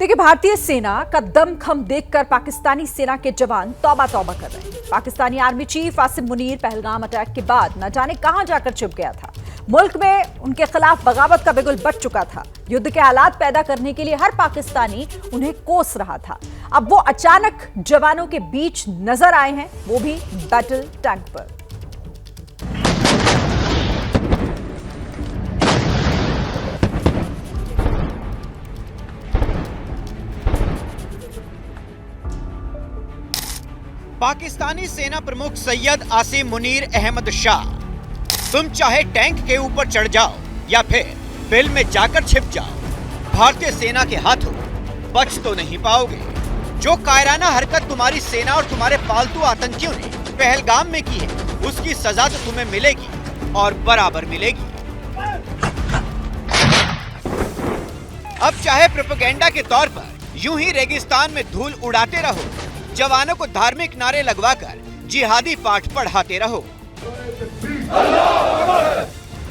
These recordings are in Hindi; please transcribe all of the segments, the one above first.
देखिए, भारतीय सेना का दमखम देखकर पाकिस्तानी सेना के जवान तौबा तौबा कर रहे हैं। Pakistani army chief Asim Munir Pahalgam attack के बाद न जाने कहां जाकर छिप गया था। मुल्क में उनके खिलाफ बगावत का बिगुल बच चुका था। युद्ध के हालात पैदा करने के लिए हर पाकिस्तानी उन्हें कोस रहा था। अब वो अचानक जवानों के बीच नजर आए हैं, वो भी बैटल टैंक पर। पाकिस्तानी सेना प्रमुख सैयद आसिम मुनीर अहमद शाह, तुम चाहे टैंक के ऊपर चढ़ जाओ या फिर बिल में जाकर छिप जाओ, भारतीय सेना के हाथों बच तो नहीं पाओगे। जो कायराना हरकत तुम्हारी सेना और तुम्हारे पालतू आतंकियों ने पहलगाम में की है, उसकी सजा तो तुम्हें मिलेगी और बराबर मिलेगी। अब चाहे प्रोपेगेंडा के तौर पर यूं ही रेगिस्तान में धूल उड़ाते रहो, जवानों को धार्मिक नारे लगवाकर जिहादी पाठ पढ़ाते रहो।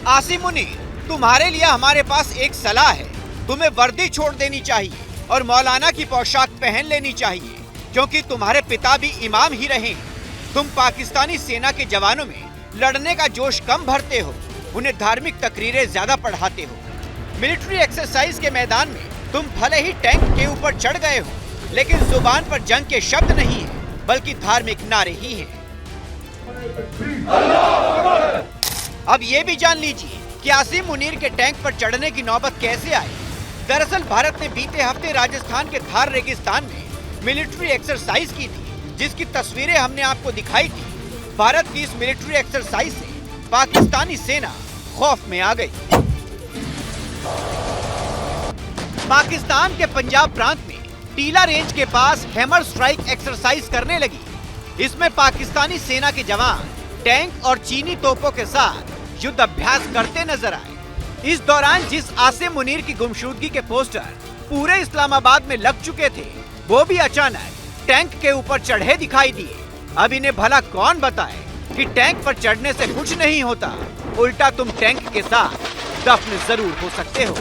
आसिम मुनीर, तुम्हारे लिए हमारे पास एक सलाह है। तुम्हें वर्दी छोड़ देनी चाहिए और मौलाना की पोशाक पहन लेनी चाहिए, क्योंकि तुम्हारे पिता भी इमाम ही रहे हैं। तुम पाकिस्तानी सेना के जवानों में लड़ने का जोश कम भरते हो, उन्हें धार्मिक तकरीरें ज्यादा पढ़ाते हो। मिलिट्री एक्सरसाइज के मैदान में तुम भले ही टैंक के ऊपर चढ़ गए हो, लेकिन जुबान पर जंग के शब्द नहीं है, बल्कि धार्मिक नारे ही हैं। अब ये भी जान लीजिए कि आसिम मुनीर के टैंक पर चढ़ने की नौबत कैसे आई। दरअसल भारत ने बीते हफ्ते राजस्थान के थार रेगिस्तान में मिलिट्री एक्सरसाइज की थी, जिसकी तस्वीरें हमने आपको दिखाई थी। भारत की इस मिलिट्री एक्सरसाइज से पाकिस्तानी सेना खौफ में आ गई। पाकिस्तान के पंजाब प्रांत में टीला रेंज के पास हैमर स्ट्राइक एक्सरसाइज करने लगी। इसमें पाकिस्तानी सेना के जवान टैंक और चीनी तोपों के साथ युद्ध अभ्यास करते नजर आए। इस दौरान जिस आसिम मुनीर की गुमशुदगी के पोस्टर पूरे इस्लामाबाद में लग चुके थे, वो भी अचानक टैंक के ऊपर चढ़े दिखाई दिए। अब इन्हें भला कौन बताए कि टैंक पर चढ़ने से कुछ नहीं होता, उल्टा तुम टैंक के साथ दफन जरूर हो सकते हो।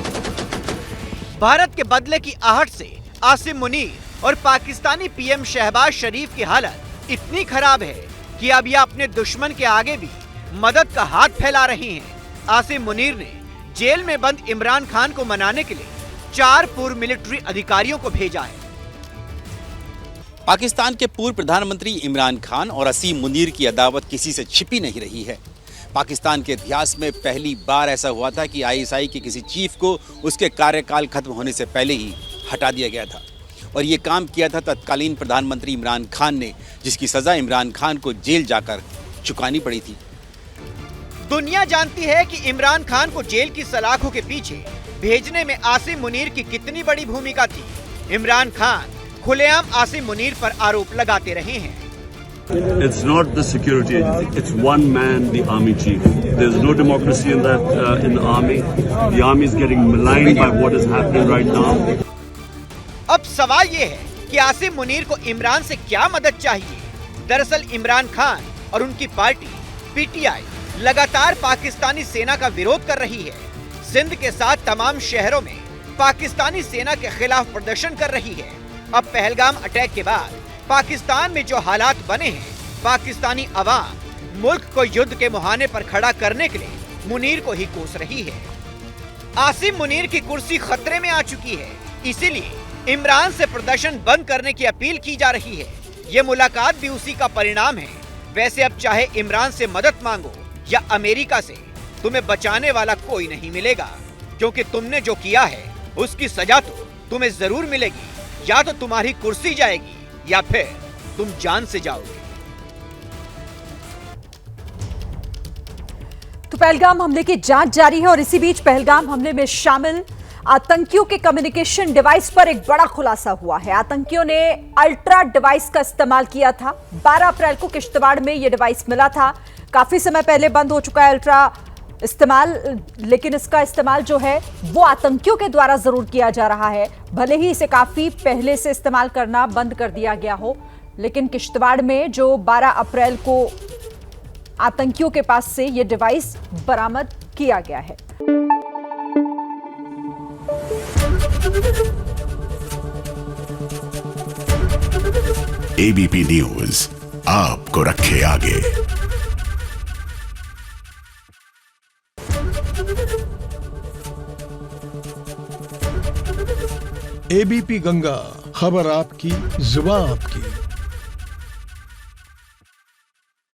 भारत के बदले की आहट से आसिम मुनीर और पाकिस्तानी पीएम शहबाज शरीफ की हालत इतनी खराब है कि अब ये अपने दुश्मन के आगे भी मदद का हाथ फैला रही हैं। आसिम मुनीर ने जेल में बंद इमरान खान को मनाने के लिए 4 पूर्व मिलिट्री अधिकारियों को भेजा है। पाकिस्तान के पूर्व प्रधानमंत्री इमरान खान और आसिम मुनीर की अदावत किसी से छिपी नहीं रही है। पाकिस्तान के इतिहास में पहली बार ऐसा हुआ था कि आईएसआई के किसी चीफ को उसके कार्यकाल खत्म होने से पहले ही हटा दिया गया था, और ये काम किया था तत्कालीन प्रधानमंत्री इमरान खान ने, जिसकी सजा इमरान खान को जेल जाकर चुकानी पड़ी थी। दुनिया जानती है कि इमरान खान को जेल की सलाखों के पीछे भेजने में आसिम मुनीर की कितनी बड़ी भूमिका थी। इमरान खान खुलेआम आसिम मुनीर पर आरोप लगाते रहे हैं। It's not the security agency. It's one man, the army chief. There's no democracy in the army. The army is getting maligned by what is happening right now. अब सवाल ये है कि आसिम मुनीर को इमरान से क्या मदद चाहिए। दरअसल इमरान खान और उनकी पार्टी पीटीआई लगातार पाकिस्तानी सेना का विरोध कर रही है। सिंध के साथ तमाम शहरों में पाकिस्तानी सेना के खिलाफ प्रदर्शन कर रही है। अब पहलगाम अटैक के बाद पाकिस्तान में जो हालात बने हैं, पाकिस्तानी अवाम मुल्क को युद्ध के मुहाने पर खड़ा करने के लिए मुनीर को ही कोस रही है। आसिम मुनीर की कुर्सी खतरे में आ चुकी है, इसीलिए इमरान से प्रदर्शन बंद करने की अपील की जा रही है। ये मुलाकात भी उसी का परिणाम है। वैसे अब चाहे इमरान से मदद मांगो या अमेरिका से, तुम्हें बचाने वाला कोई नहीं मिलेगा, क्योंकि तुमने जो किया है उसकी सजा तो तुम्हें जरूर मिलेगी। या तो तुम्हारी कुर्सी जाएगी या फिर तुम जान से जाओगे। तो पहलगाम हमले की जांच जारी है, और इसी बीच पहलगाम हमले में शामिल आतंकियों के कम्युनिकेशन डिवाइस पर एक बड़ा खुलासा हुआ है। आतंकियों ने अल्ट्रा डिवाइस का इस्तेमाल किया था। 12 अप्रैल को किश्तवाड़ में यह डिवाइस मिला था। काफी समय पहले बंद हो चुका है अल्ट्रा इस्तेमाल, लेकिन इसका इस्तेमाल जो है वो आतंकियों के द्वारा जरूर किया जा रहा है। भले ही इसे काफी पहले से इस्तेमाल करना बंद कर दिया गया हो, लेकिन किश्तवाड़ में जो 12 अप्रैल को आतंकियों के पास से ये डिवाइस बरामद किया गया है। एबीपी न्यूज आपको रखे आगे। एबीपी गंगा, खबर आपकी, जुबान आपकी।